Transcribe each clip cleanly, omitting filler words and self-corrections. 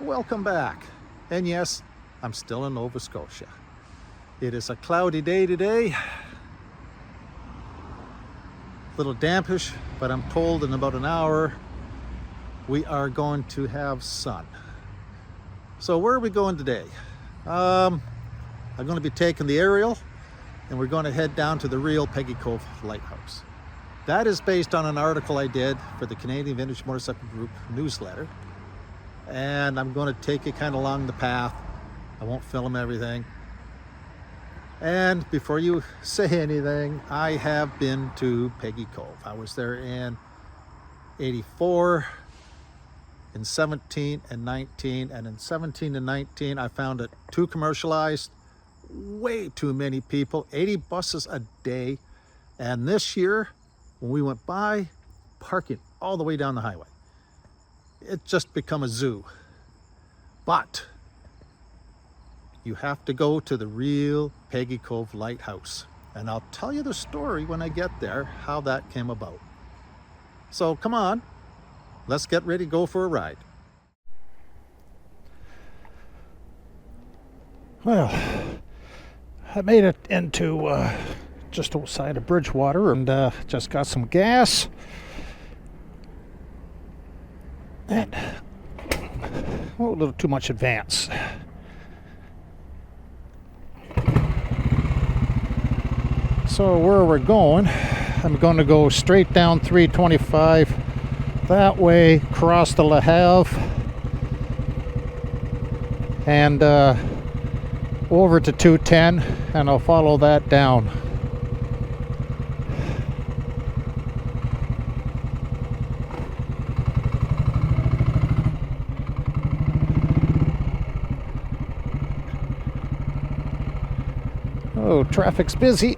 Welcome back. And yes, I'm still in Nova Scotia. It is a cloudy day today. A little dampish, but I'm told in about an hour we are going to have sun. So where are we going today? I'm going to be taking the aerial and we're going to head down to the real Peggy Cove Lighthouse. That is based on an article I did for the Canadian Vintage Motorcycle Group newsletter. And I'm going to take it kind of along the path. I won't film everything. And before you say anything, I have been to Peggy Cove. I was there in 84, in 17 and 19, and in 17 and 19 I found it too commercialized, way too many people, 80 buses a day. And this year, when we went by, parking all the way down the highway. It's just become a zoo. But you have to go to the real Peggy Cove Lighthouse. And I'll tell you the story when I get there, how that came about. So come on, let's get ready to go for a ride. Well, I made it into just outside of Bridgewater and just got some gas. And a little too much advance. So where we're going, I'm going to go straight down 325 that way, cross the Le Havre, and over to 210, and I'll follow that down. Oh, traffic's busy.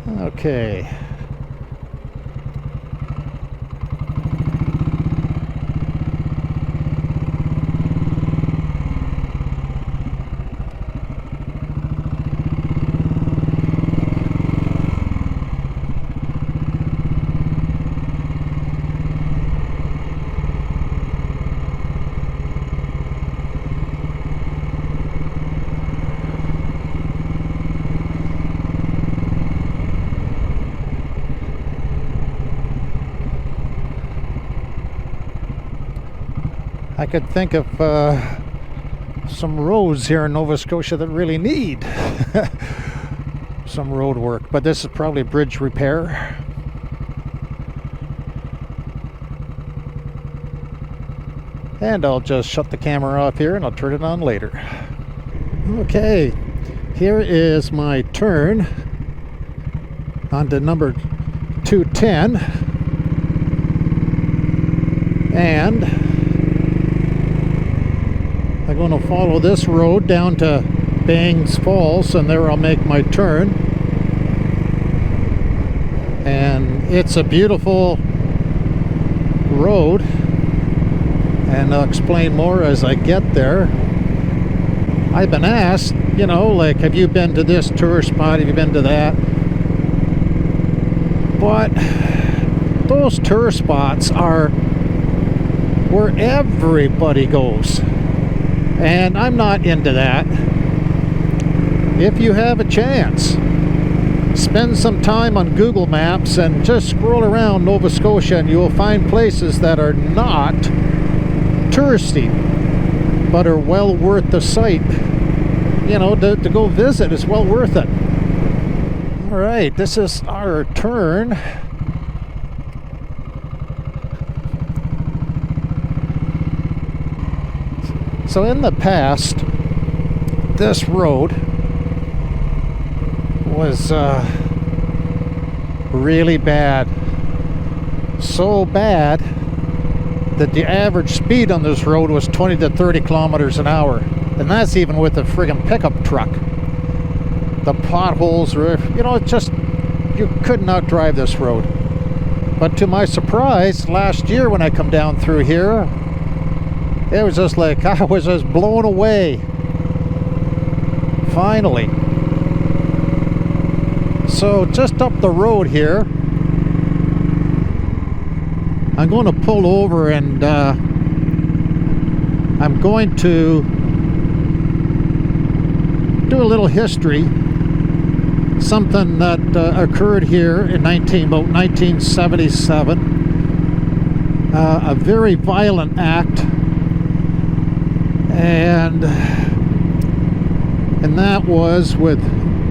Okay. I could think of some roads here in Nova Scotia that really need some road work, but this is probably bridge repair. And I'll just shut the camera off here and I'll turn it on later. Okay, here is my turn onto number 210, and I'm going to follow this road down to Bangs Falls, and there I'll make my turn. And it's a beautiful road, and I'll explain more as I get there. I've been asked, you know, like, have you been to this tourist spot? Have you been to that? But those tourist spots are where everybody goes. And I'm not into that. If you have a chance, spend some time on Google Maps and just scroll around Nova Scotia and you'll find places that are not touristy, but are well worth the sight. You know, to go visit is well worth it. All right, this is our turn. So in the past, this road was really bad. So bad that the average speed on this road was 20 to 30 kilometers an hour. And that's even with a friggin' pickup truck. The potholes were, you know, it's just, you could not drive this road. But to my surprise, last year when I come down through here, it was just like, I was just blown away. Finally. So just up the road here, I'm going to pull over and I'm going to do a little history. Something that occurred here in about 1977. A very violent act, and that was with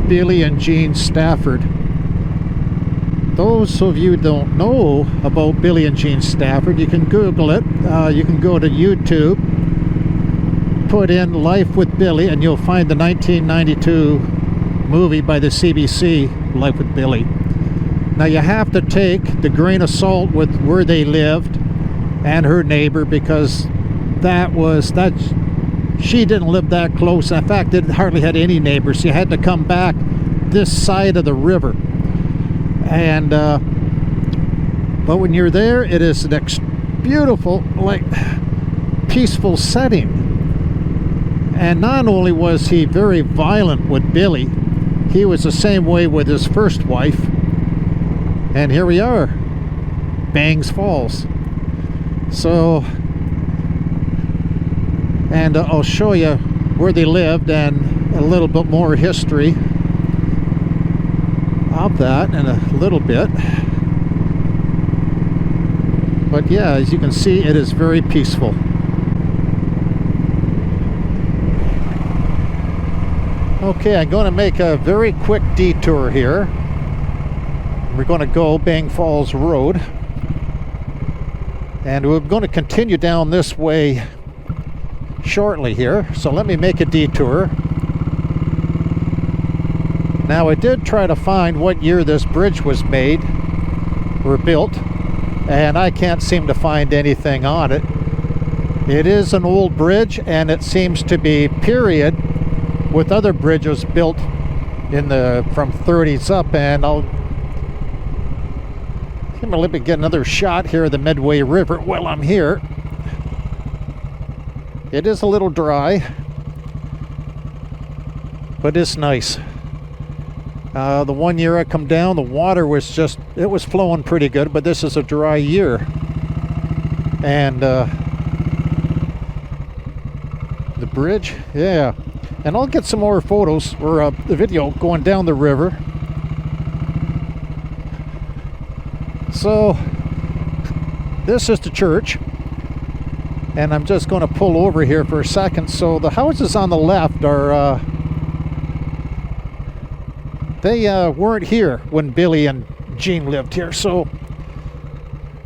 Billy and Jean Stafford. Those of you who don't know about Billy and Jean Stafford, you can Google it. You can go to YouTube, put in Life with Billy, and you'll find the 1992 movie by the CBC, Life with Billy. Now you have to take the grain of salt with where they lived and her neighbor, because she didn't live that close. In fact, they hardly had any neighbors. You had to come back this side of the river. And but when you're there, it is an beautiful, like, peaceful setting. And not only was he very violent with Billy, he was the same way with his first wife. And here we are, Bangs Falls. So, and I'll show you where they lived and a little bit more history of that in a little bit. But yeah, as you can see, it is very peaceful. Okay, I'm going to make a very quick detour here. We're going to go Bang Falls Road, and we're going to continue down this way shortly here. So let me make a detour. Now, I did try to find what year this bridge was made or built, and I can't seem to find anything on it. It is an old bridge, and it seems to be period with other bridges built in the from 30s up. And let me get another shot here of the Medway River while I'm here. It is a little dry, but it's nice. The one year I come down, the water was it was flowing pretty good, but this is a dry year. And the bridge, yeah. And I'll get some more photos or the video going down the river. So this is the church, and I'm just going to pull over here for a second. So the houses on the left are they weren't here when Billy and Jean lived here. So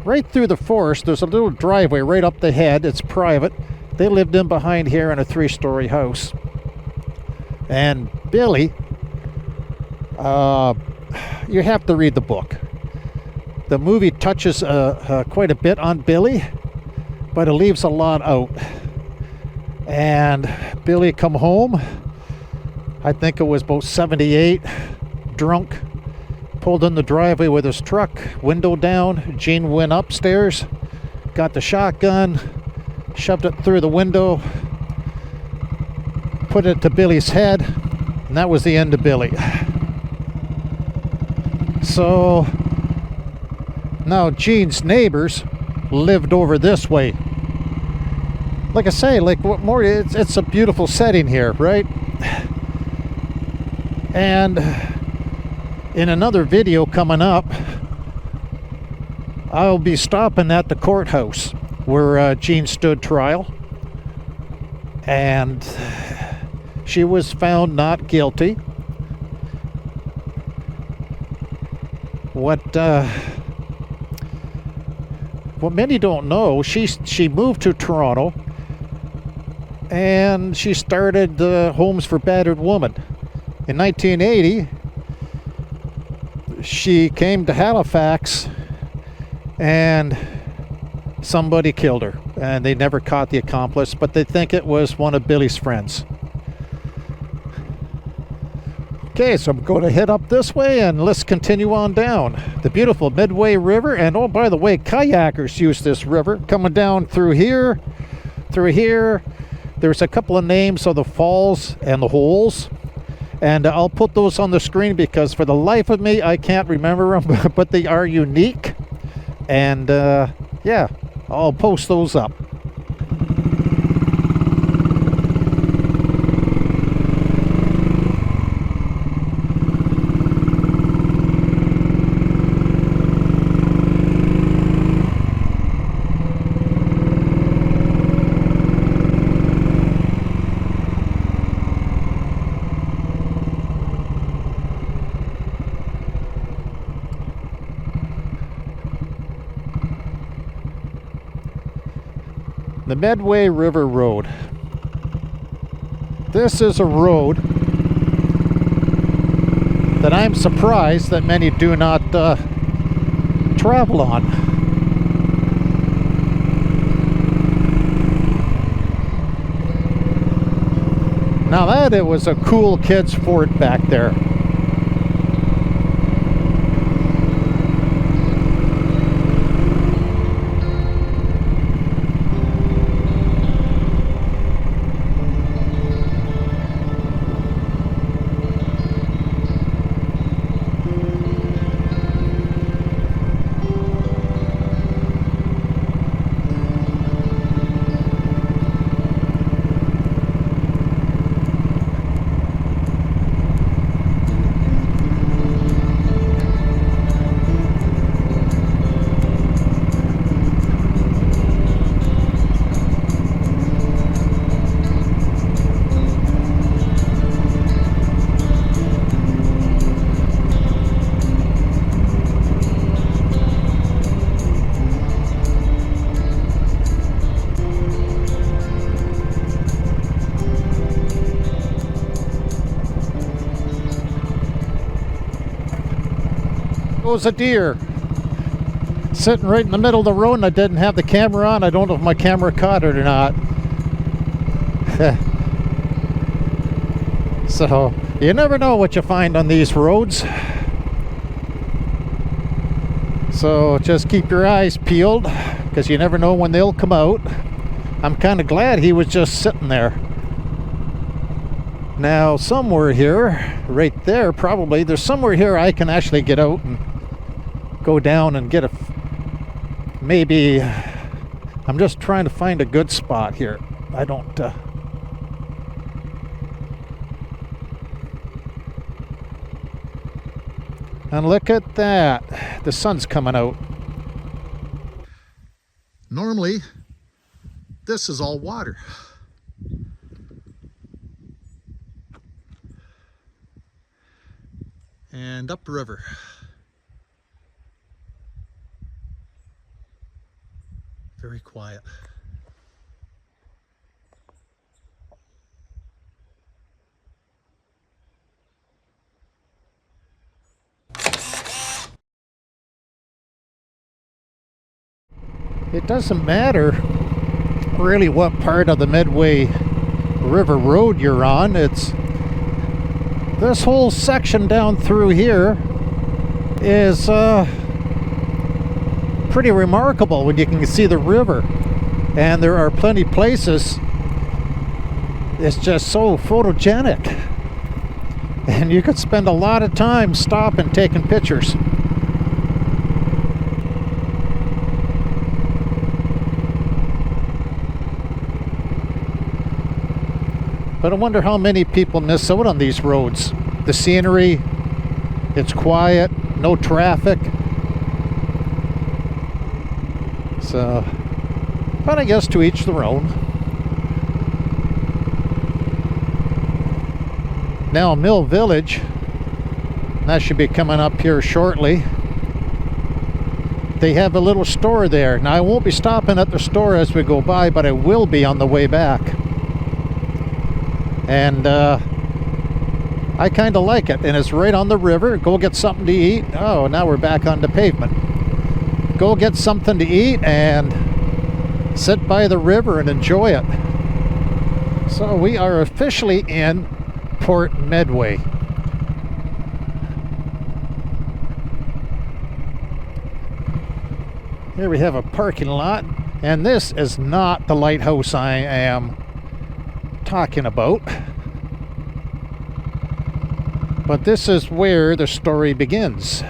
right through the forest, there's a little driveway right up the head. It's private. They lived in behind here in a 3-story house. And Billy, you have to read the book. The movie touches quite a bit on Billy, but it leaves a lot out. And Billy come home, I think it was about 78, drunk, pulled in the driveway with his truck, window down. Jean went upstairs, got the shotgun, shoved it through the window, put it to Billy's head, and that was the end of Billy. So now Jean's neighbors lived over this way. Like I say, like what more? It's a beautiful setting here, right? And in another video coming up, I'll be stopping at the courthouse where Jean stood trial, and she was found not guilty. What many don't know, she moved to Toronto, and she started the Homes for Battered Women. In 1980, she came to Halifax, and somebody killed her, and they never caught the accomplice, but they think it was one of Billy's friends. Okay, so I'm going to head up this way, and let's continue on down the beautiful Medway River. And oh, by the way, kayakers use this river coming down through here. There's a couple of names of the falls and the holes, and I'll put those on the screen because for the life of me I can't remember them, but they are unique. And Yeah, I'll post those up. The Medway River Road. This is a road that I'm surprised that many do not travel on. Now that it was a cool kid's fort back there. Was a deer sitting right in the middle of the road, and I didn't have the camera on. I don't know if my camera caught it or not. So you never know what you find on these roads, so just keep your eyes peeled, because you never know when they'll come out. I'm kind of glad he was just sitting there. Now somewhere here, right there probably, there's somewhere here I can actually get out and go down and get a, maybe, I'm just trying to find a good spot here. I don't, and look at that, the sun's coming out. Normally, this is all water. And upriver. Very quiet. It doesn't matter really what part of the Medway River Road you're on. It's this whole section down through here is pretty remarkable when you can see the river, and there are plenty places it's just so photogenic, and you could spend a lot of time stopping taking pictures. But I wonder how many people miss out on these roads. The scenery, it's quiet, no traffic. So, but I guess to each their own. Now Mill Village, that should be coming up here shortly. They have a little store there. Now I won't be stopping at the store as we go by, but I will be on the way back. And I kind of like it, and it's right on the river. Go get something to eat. Oh, now we're back on the pavement. Go get something to eat and sit by the river and enjoy it. So we are officially in Port Medway. Here we have a parking lot, and this is not the lighthouse I am talking about, but this is where the story begins.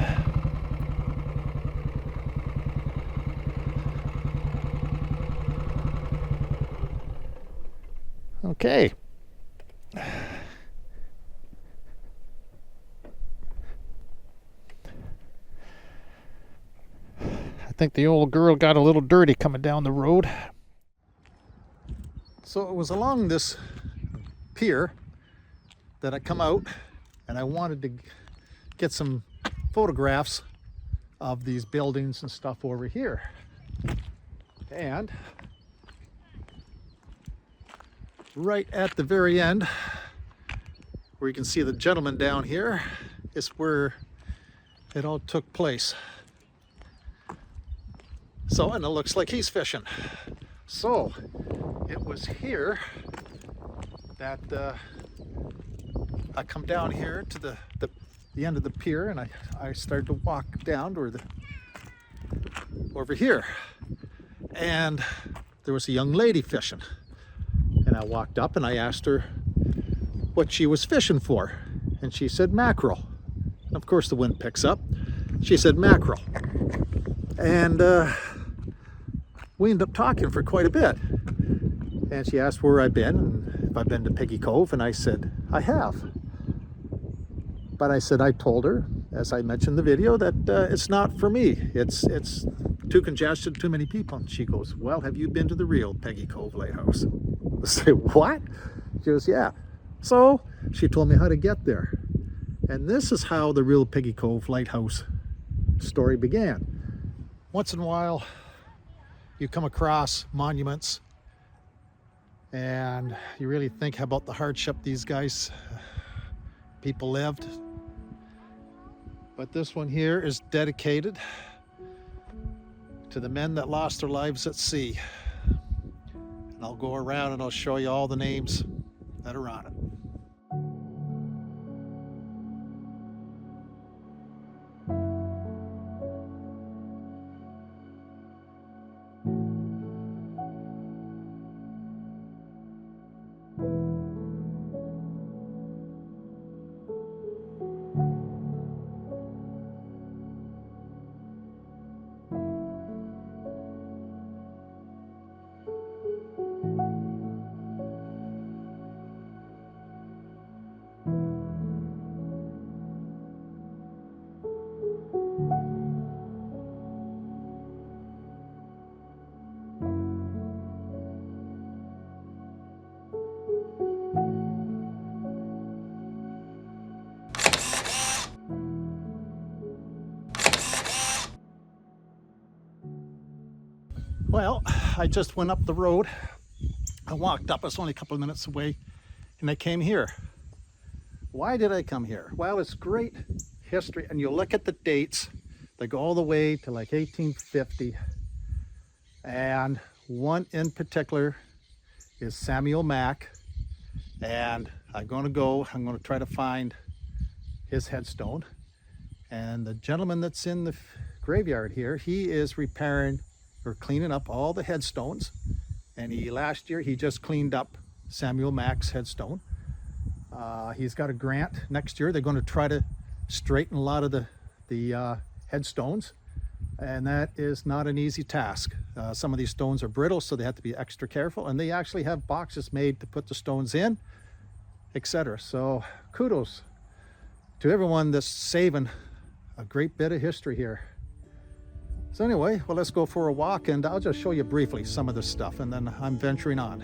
Okay. I think the old girl got a little dirty coming down the road. So it was along this pier that I come out and I wanted to get some photographs of these buildings and stuff over here. And right at the very end, where you can see the gentleman down here, is where it all took place. So, and it looks like he's fishing. So, it was here that I come down here to the end of the pier, and I started to walk down to over here. And there was a young lady fishing. And I walked up and I asked her what she was fishing for. And she said mackerel. And of course the wind picks up. She said mackerel. And we ended up talking for quite a bit. And she asked where I'd been and if I'd been to Peggy Cove, and I said, I have. But I said, I told her, as I mentioned in the video, that it's not for me. It's too congested, too many people. And she goes, well, have you been to the real Peggy Cove Lighthouse? I say, what? She goes, yeah. So she told me how to get there. And this is how the real Peggy Cove Lighthouse story began. Once in a while, you come across monuments and you really think about the hardship these people lived. But this one here is dedicated to the men that lost their lives at sea. And I'll go around and I'll show you all the names that are on it. Well, I just went up the road. I walked up, it's only a couple of minutes away, and I came here. Why did I come here? Well, it's great history, and you look at the dates, they go all the way to like 1850, and one in particular is Samuel Mack, and I'm going to try to find his headstone. And the gentleman that's in the graveyard here, he is repairing or cleaning up all the headstones, and last year he just cleaned up Samuel Mack's headstone. He's got a grant next year. They're going to try to straighten a lot of the headstones, and that is not an easy task. Some of these stones are brittle, so they have to be extra careful, and they actually have boxes made to put the stones in, etc. So kudos to everyone that's saving a great bit of history here. So anyway, well, let's go for a walk, and I'll just show you briefly some of this stuff, and then I'm venturing on.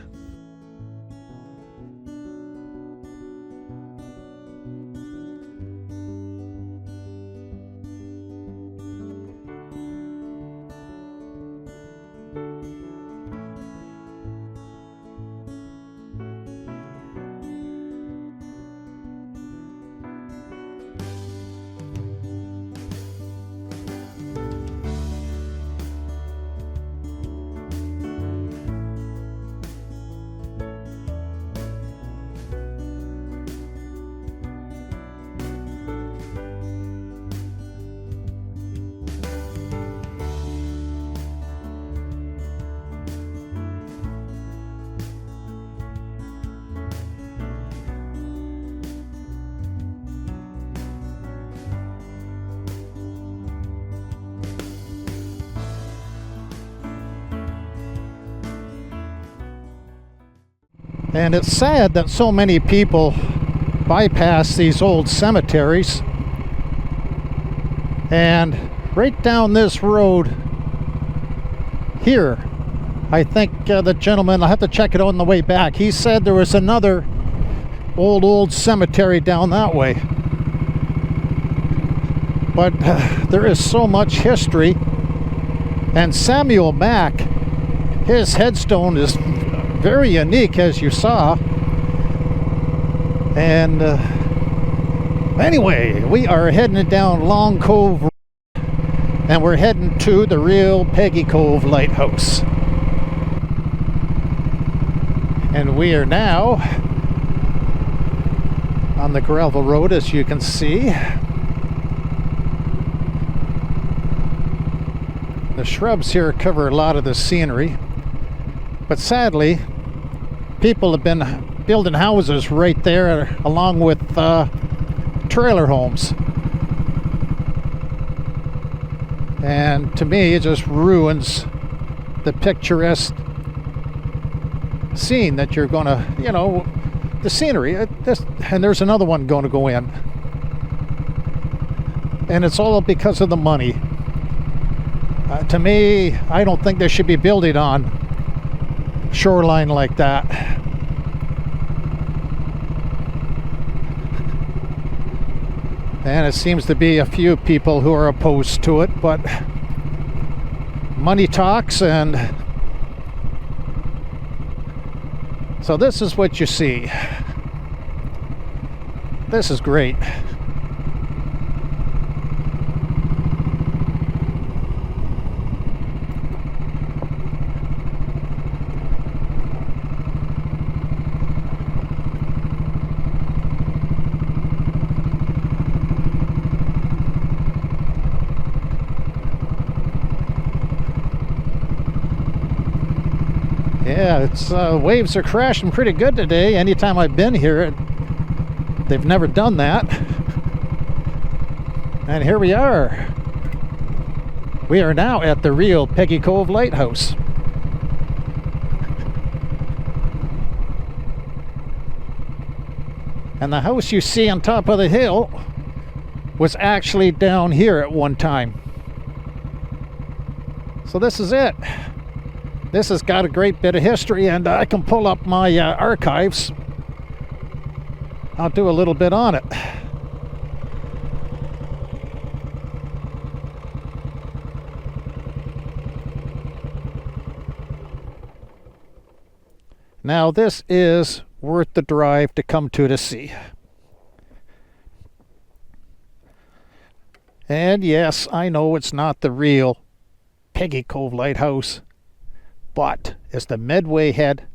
And it's sad that so many people bypass these old cemeteries. And right down this road here, I think the gentleman, I'll have to check it on the way back, he said there was another old cemetery down that way. But there is so much history. And Samuel Mack, his headstone is very unique, as you saw. And anyway, we are heading down Long Cove, and we're heading to the real Peggy Cove Lighthouse. And we are now on the gravel road, as you can see. The shrubs here cover a lot of the scenery, but sadly, people have been building houses right there along with trailer homes. And to me, it just ruins the picturesque scene that you're gonna, you know, the scenery. And there's another one going to go in. And it's all because of the money. To me, I don't think they should be building on shoreline like that. And it seems to be a few people who are opposed to it, but money talks, and so this is what you see. This is great. Yeah, it's waves are crashing pretty good today. Anytime I've been here, they've never done that. And here we are. We are now at the real Peggy Cove Lighthouse. And the house you see on top of the hill was actually down here at one time. So this is it. This has got a great bit of history, and I can pull up my archives. I'll do a little bit on it. Now this is worth the drive to come to see. And yes, I know it's not the real Peggy Cove Lighthouse, but it's the Medway Head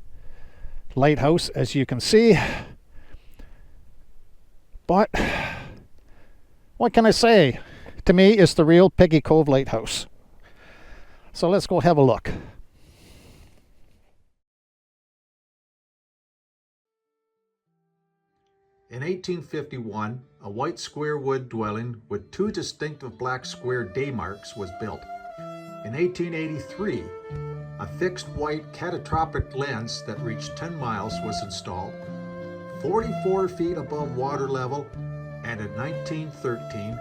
Lighthouse, as you can see. But what can I say? To me, it's the real Peggy Cove Lighthouse. So let's go have a look. In 1851, a white square wood dwelling with two distinctive black square day marks was built. In 1883, a fixed white catastrophic lens that reached 10 miles was installed, 44 feet above water level, and in 1913,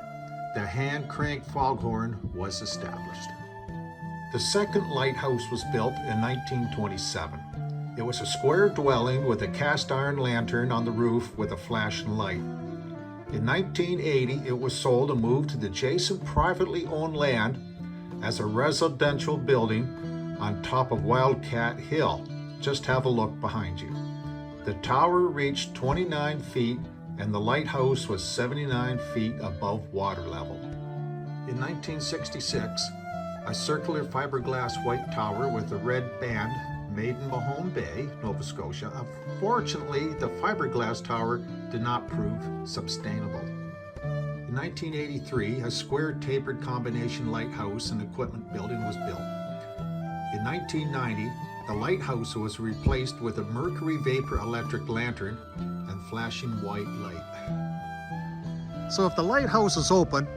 the hand crank foghorn was established. The second lighthouse was built in 1927. It was a square dwelling with a cast iron lantern on the roof with a flashing light. In 1980, it was sold and moved to the adjacent privately owned land as a residential building on top of Wildcat Hill. Just have a look behind you. The tower reached 29 feet and the lighthouse was 79 feet above water level. In 1966, a circular fiberglass white tower with a red band made in Mahone Bay, Nova Scotia. Unfortunately, the fiberglass tower did not prove sustainable. In 1983, a square tapered combination lighthouse and equipment building was built. In 1990, the lighthouse was replaced with a mercury vapor electric lantern and flashing white light. So if the lighthouse is open,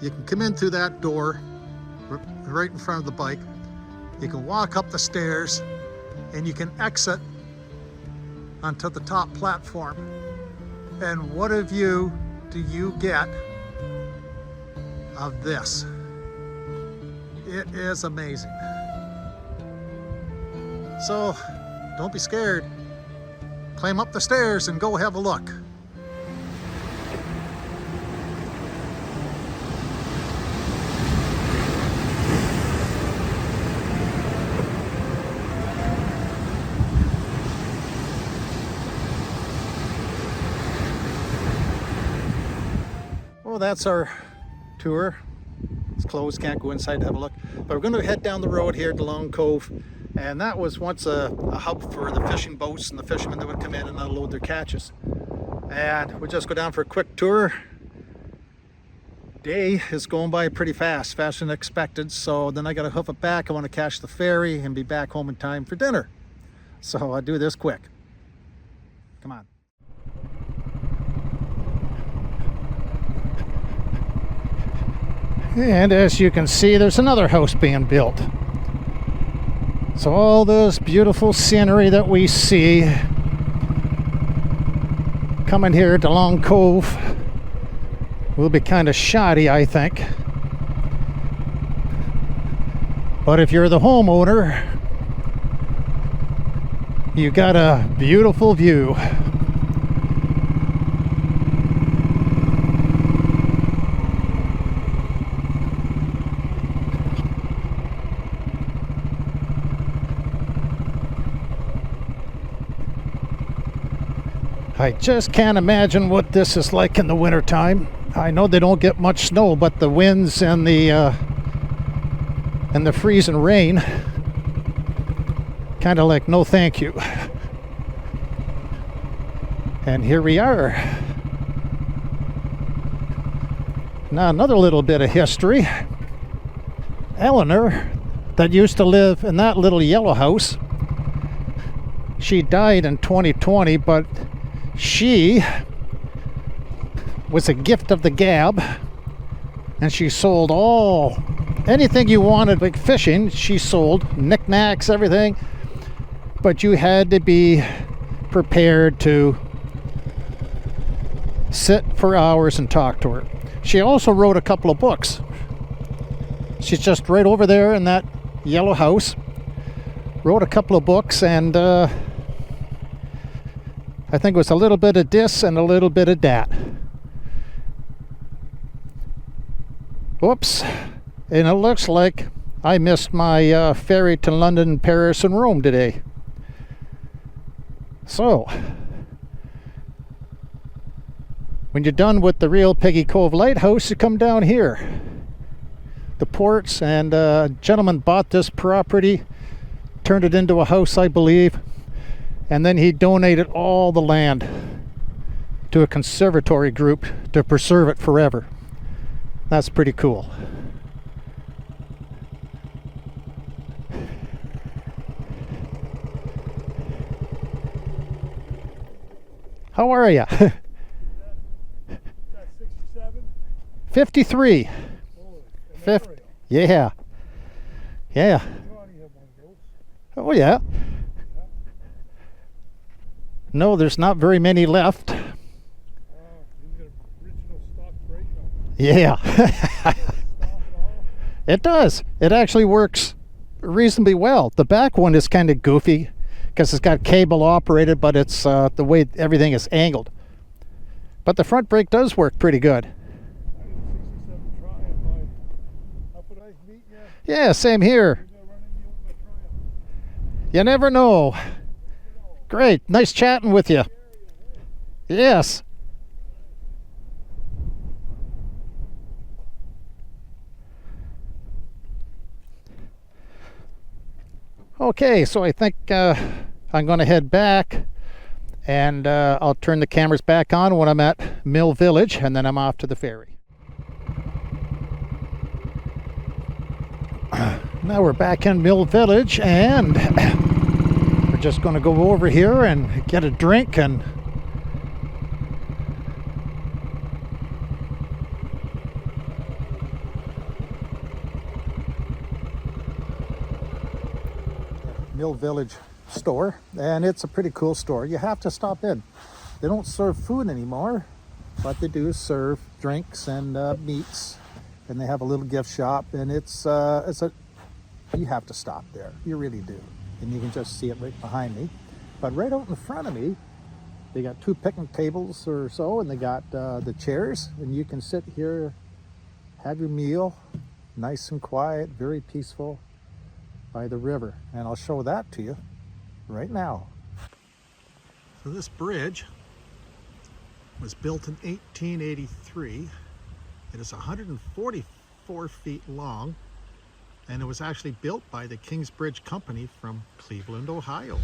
you can come in through that door right in front of the bike. You can walk up the stairs and you can exit onto the top platform. And what a view do you get of this? It is amazing. So don't be scared. Climb up the stairs and go have a look. Well, that's our tour. It's closed, can't go inside to have a look. But we're going to head down the road here to Long Cove. And that was once a hub for the fishing boats and the fishermen that would come in and unload their catches. And we'll just go down for a quick tour. Day is going by pretty fast, faster than expected. So then I got to hoof it back. I want to catch the ferry and be back home in time for dinner. So I'll do this quick. Come on. And as you can see, there's another house being built. So all this beautiful scenery that we see coming here to Long Cove will be kind of shoddy, I think. But if you're the homeowner, you got a beautiful view. I just can't imagine what this is like in the wintertime. I know they don't get much snow, but the winds and the freezing rain, kind of like no thank you. And here we are. Now another little bit of history. Eleanor, that used to live in that little yellow house, she died in 2020, but she was a gift of the gab, and she sold anything you wanted, like fishing. She sold knickknacks, everything, but you had to be prepared to sit for hours and talk to her. She also wrote a couple of books. She's just right over there in that yellow house. Wrote a couple of books, and I think it was a little bit of this and a little bit of that. Whoops. And it looks like I missed my ferry to London, Paris, and Rome today. So, when you're done with the real Peggy Cove Lighthouse, you come down here. The ports, and a gentleman bought this property, turned it into a house, I believe. And then he donated all the land to a conservatory group to preserve it forever. That's pretty cool. How are you? 53. Yeah. Yeah. Oh yeah. No, there's not very many left. Yeah. It does. It actually works reasonably well. The back one is kind of goofy because it's got cable operated, but it's the way everything is angled. But the front brake does work pretty good. Yeah, same here. You never know. Great. Nice chatting with you. Yes. Okay, so I think I'm going to head back, and I'll turn the cameras back on when I'm at Mill Village, and then I'm off to the ferry. Now we're back in Mill Village, and we're just going to go over here and get a drink and Mill Village store, and it's a pretty cool store. You have to stop in. They don't serve food anymore, but they do serve drinks and meats, and they have a little gift shop, and you have to stop there. You really do. And you can just see it right behind me. But right out in front of me, they got 2 picnic tables or so, and they got the chairs, and you can sit here, have your meal, nice and quiet, very peaceful by the river. And I'll show that to you right now. So this bridge was built in 1883. It is 144 feet long, and it was actually built by the Kingsbridge Company from Cleveland, Ohio.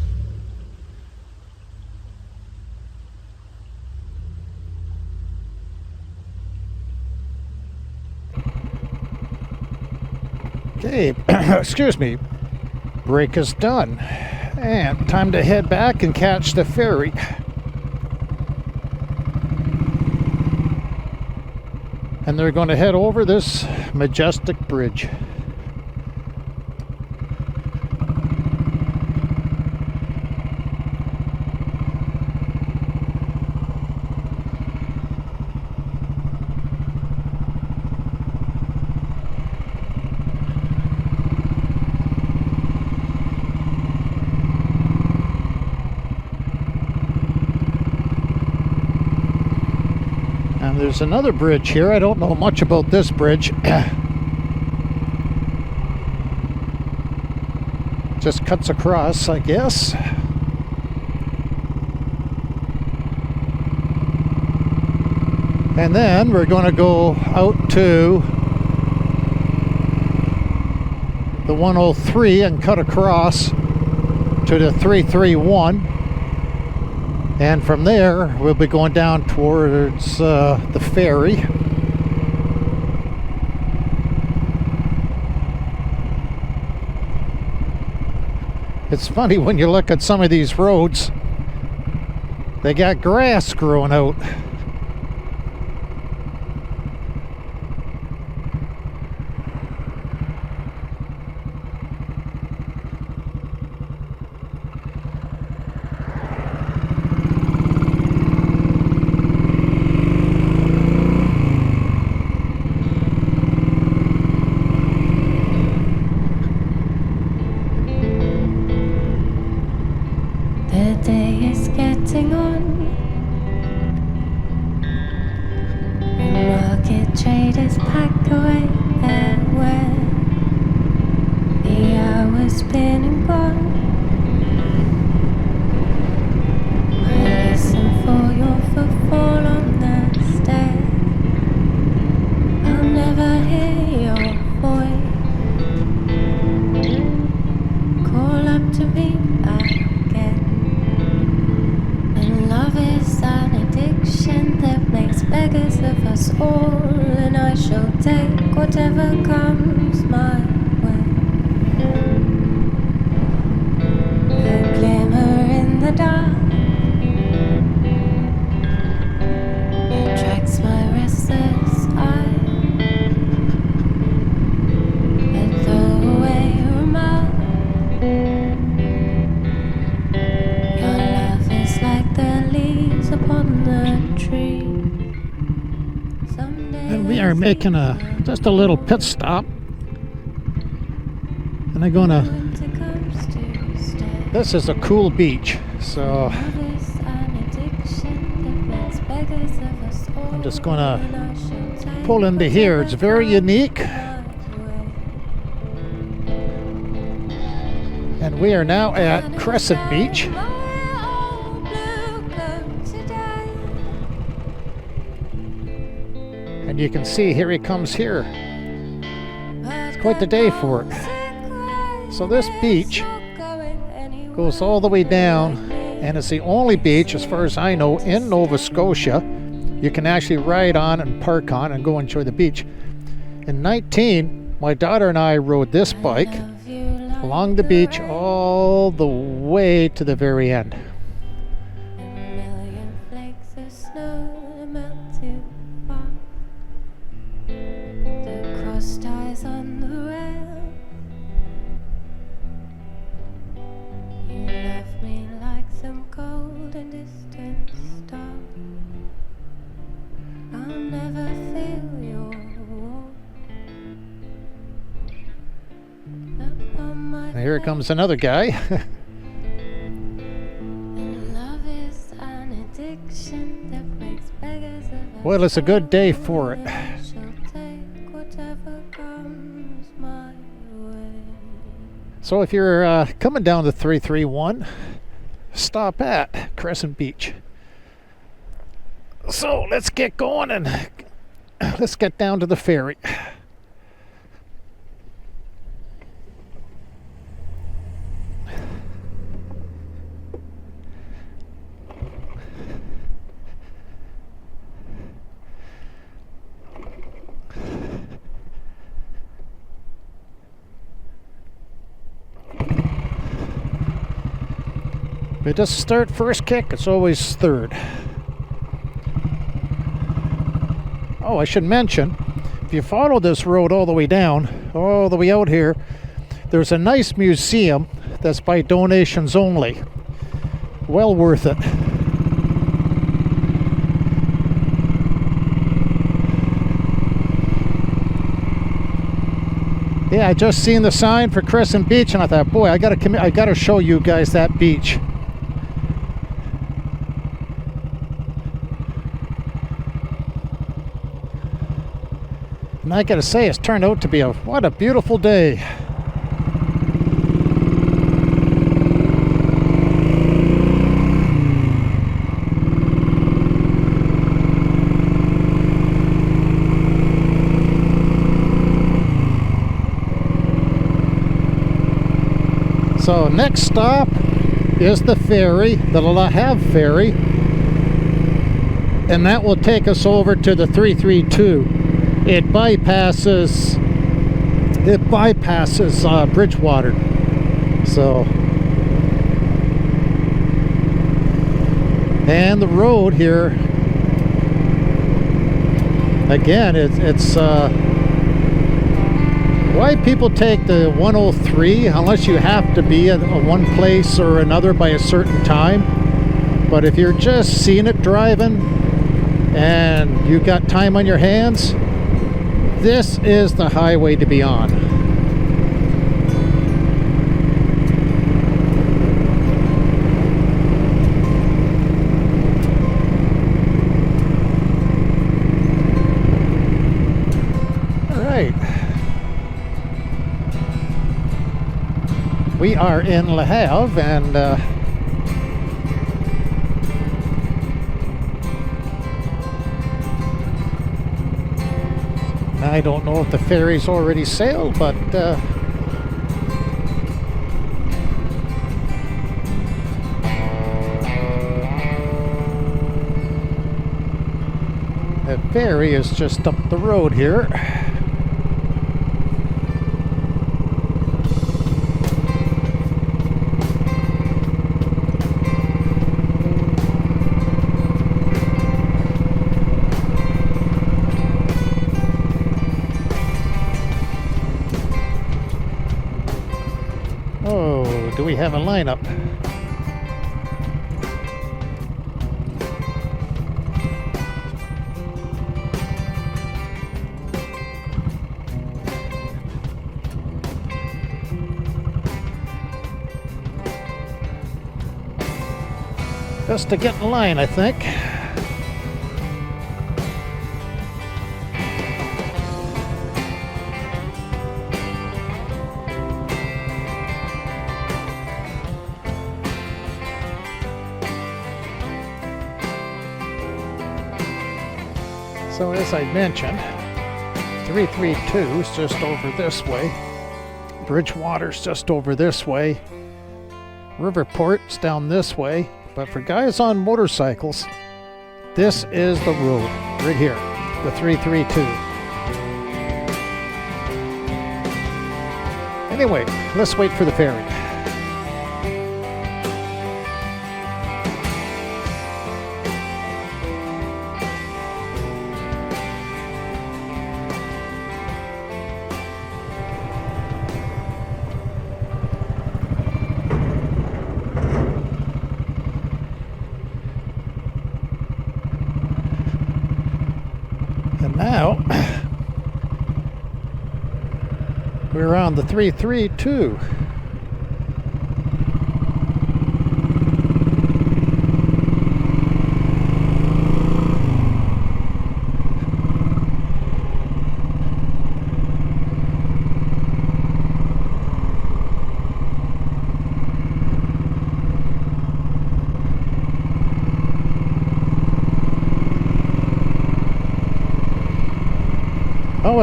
Okay, excuse me, break is done, and time to head back and catch the ferry. And they're going to head over this majestic bridge. And there's another bridge here. I don't know much about this bridge. Just cuts across, I guess. And then we're going to go out to the 103 and cut across to the 331. And from there, we'll be going down towards the ferry. It's funny when you look at some of these roads, they got grass growing out. The day is getting on. Market traders pack away their wear. The hours been and gone. I listen for your footfall on the stair. I'll never hear your voice. Call up to me again. And love is an addiction that makes beggars of us all. And I shall take whatever comes my way. A glimmer in the dark attracts my restless eye. I throw away a remark. Your love is like the leaves upon the tree. And we are making just a little pit stop. And I'm gonna, this is a cool beach, so I'm just gonna pull into here. It's very unique. And we are now at Crescent Beach. And you can see here he comes here. It's quite the day for it. So this beach goes all the way down, and it's the only beach, as far as I know, in Nova Scotia you can actually ride on and park on and go enjoy the beach. In 19, my daughter and I rode this bike along the beach all the way to the very end. Ties on the rail. You And here comes another guy. Love is an addiction that makes beggars of us. Well, it's a good day for it. She'll take whatever comes my way. So if you're coming down to 331, stop at Crescent Beach. So let's get going and let's get down to the ferry. If it doesn't start first kick, it's always third. Oh, I should mention, if you follow this road all the way down, all the way out here, there's a nice museum that's by donations only. Well worth it. Yeah, I just seen the sign for Crescent Beach and I thought, boy, I gotta show you guys that beach. And I gotta say, it's turned out to be what a beautiful day. So next stop is the ferry, the La Have ferry, and that will take us over to the 332. It bypasses Bridgewater. So, and the road here again, it's why people take the 103 unless you have to be at one place or another by a certain time. But if you're just seeing it driving and you've got time on your hands, this is the highway to be on. All right. We are in La Have, and I don't know if the ferry's already sailed, but the ferry is just up the road here. Do we have a lineup? Just to get in line, I think. So as I mentioned, 332 is just over this way. Bridgewater's just over this way. Riverport's down this way. But for guys on motorcycles, this is the road right here, the 332. Anyway, let's wait for the ferry. Now, we're on the 332.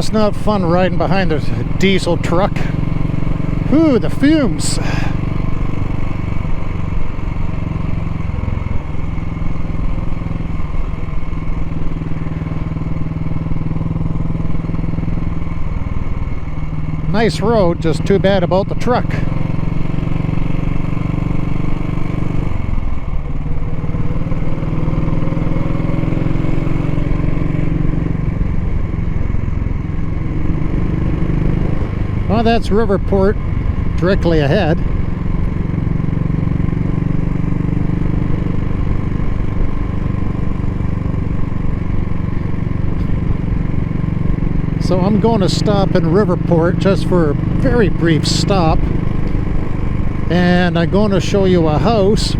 it's not fun riding behind a diesel truck. Ooh, the fumes. Nice road, just too bad about the truck. Well, that's Riverport directly ahead. So I'm going to stop in Riverport just for a very brief stop. And I'm going to show you a house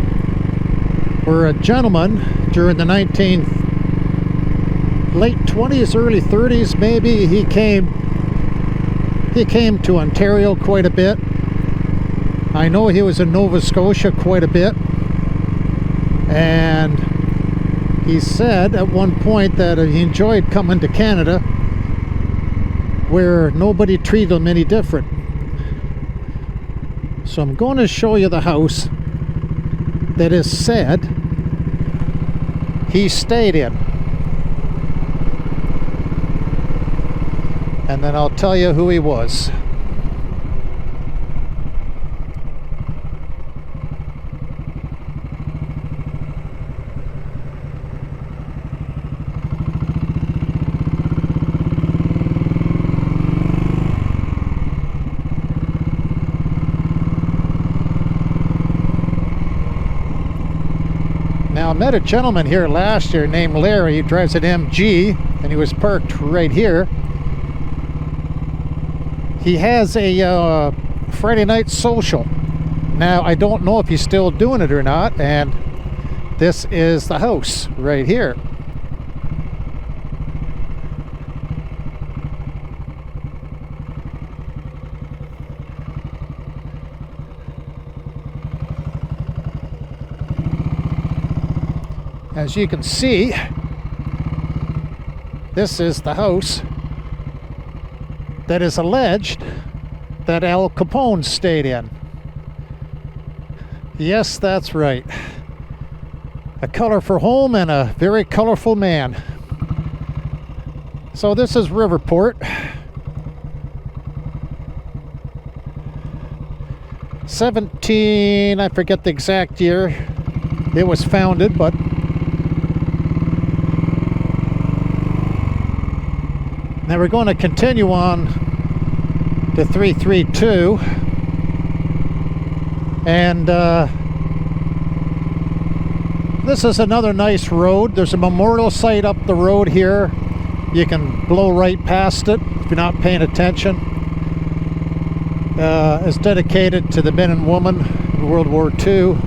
where a gentleman during the late 20s, early 30s maybe, he came to Ontario quite a bit. I know he was in Nova Scotia quite a bit. And he said at one point that he enjoyed coming to Canada where nobody treated him any different. So I'm going to show you the house that is said he stayed in. And then I'll tell you who he was. Now, I met a gentleman here last year named Larry. He drives an MG, and he was parked right here. He has a Friday night social. Now, I don't know if he's still doing it or not, and this is the house right here. As you can see, this is the house that is alleged that Al Capone stayed in. Yes, that's right. A colorful home and a very colorful man. So this is Riverport. 17, I forget the exact year it was founded, but now we're going to continue on to 332, and this is another nice road. There's a memorial site up the road here. You can blow right past it if you're not paying attention. It's dedicated to the men and women in World War II.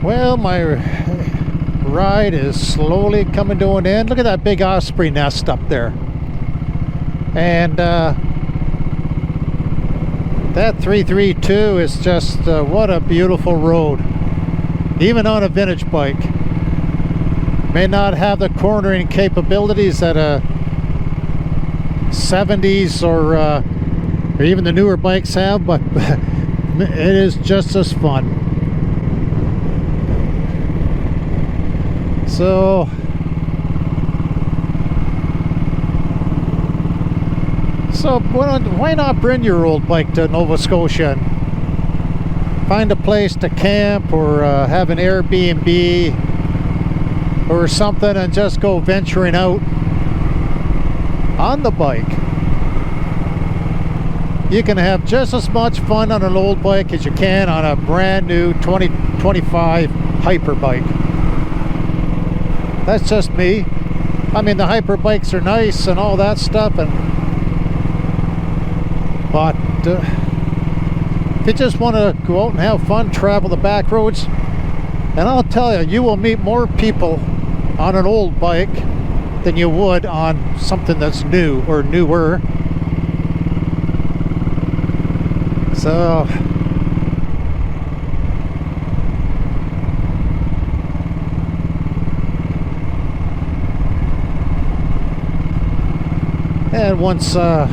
Well, my ride is slowly coming to an end. Look at that big osprey nest up there. And that 332 is just what a beautiful road. Even on a vintage bike. May not have the cornering capabilities that a 70s or even the newer bikes have, but it is just as fun. So why not bring your old bike to Nova Scotia and find a place to camp or have an Airbnb or something and just go venturing out on the bike. You can have just as much fun on an old bike as you can on a brand new 2025 hyper bike. That's just me. I mean, the hyper bikes are nice and all that stuff, but if you just want to go out and have fun, travel the back roads, and I'll tell you, you will meet more people on an old bike than you would on something that's new or newer. So and once I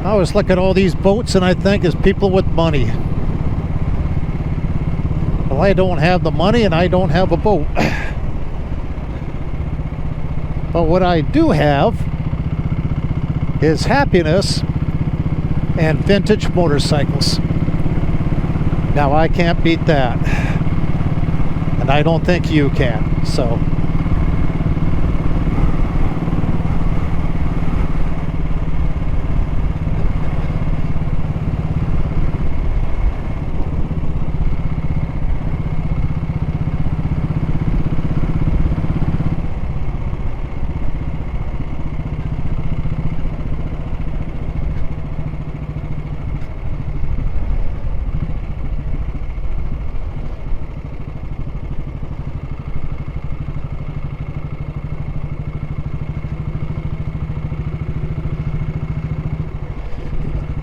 always look at all these boats and I think it's people with money. Well, I don't have the money and I don't have a boat. But what I do have is happiness and vintage motorcycles. Now I can't beat that. And I don't think you can. So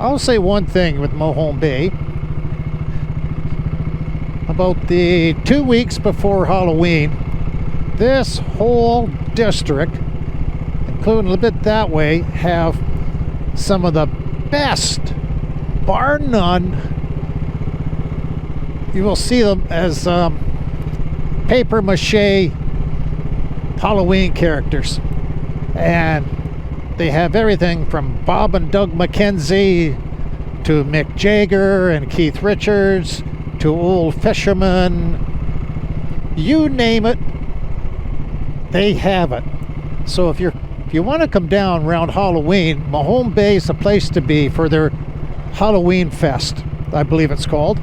I'll say one thing with Mahone Bay. About the 2 weeks before Halloween, this whole district, including a little bit that way, have some of the best, bar none. You will see them as paper mache Halloween characters. And they have everything from Bob and Doug McKenzie to Mick Jagger and Keith Richards to Old Fisherman. You name it, they have it. So if you want to come down around Halloween, Mahone Bay is the place to be for their Halloween Fest, I believe it's called.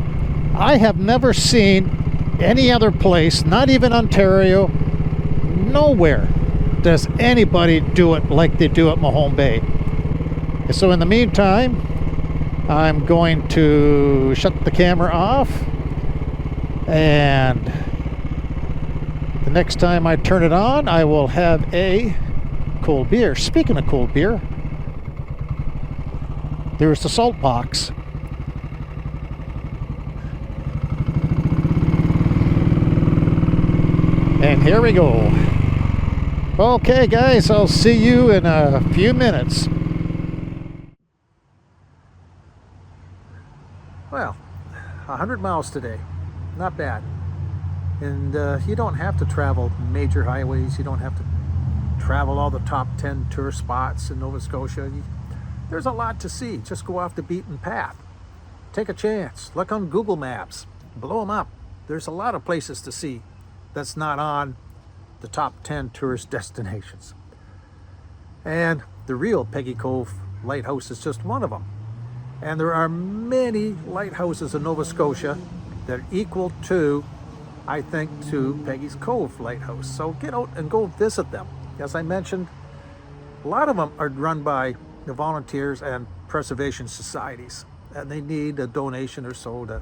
I have never seen any other place, not even Ontario, nowhere does anybody do it like they do at Mahone Bay. So in the meantime, I'm going to shut the camera off, and the next time I turn it on, I will have a cold beer. Speaking of cold beer, there's the salt box. And here we go. Okay guys, I'll see you in a few minutes. Well, 100 miles today, not bad. And you don't have to travel major highways. You don't have to travel all the top 10 tourist spots in Nova Scotia. There's a lot to see. Just go off the beaten path. Take a chance. Look on Google Maps. Blow them up. There's a lot of places to see that's not on the top 10 tourist destinations. And the real Peggy Cove Lighthouse is just one of them. And there are many lighthouses in Nova Scotia that are equal to, I think, to Peggy's Cove Lighthouse. So get out and go visit them. As I mentioned, a lot of them are run by the volunteers and preservation societies. and they need a donation or so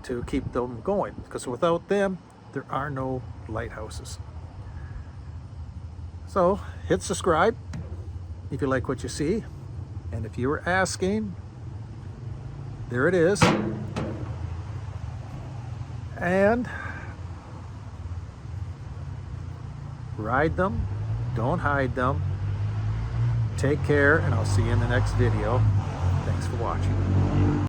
to keep them going, because without them there are no lighthouses. So hit subscribe if you like what you see, and if you were asking, there it is. And ride them, don't hide them. Take care, and I'll see you in the next video. Thanks for watching.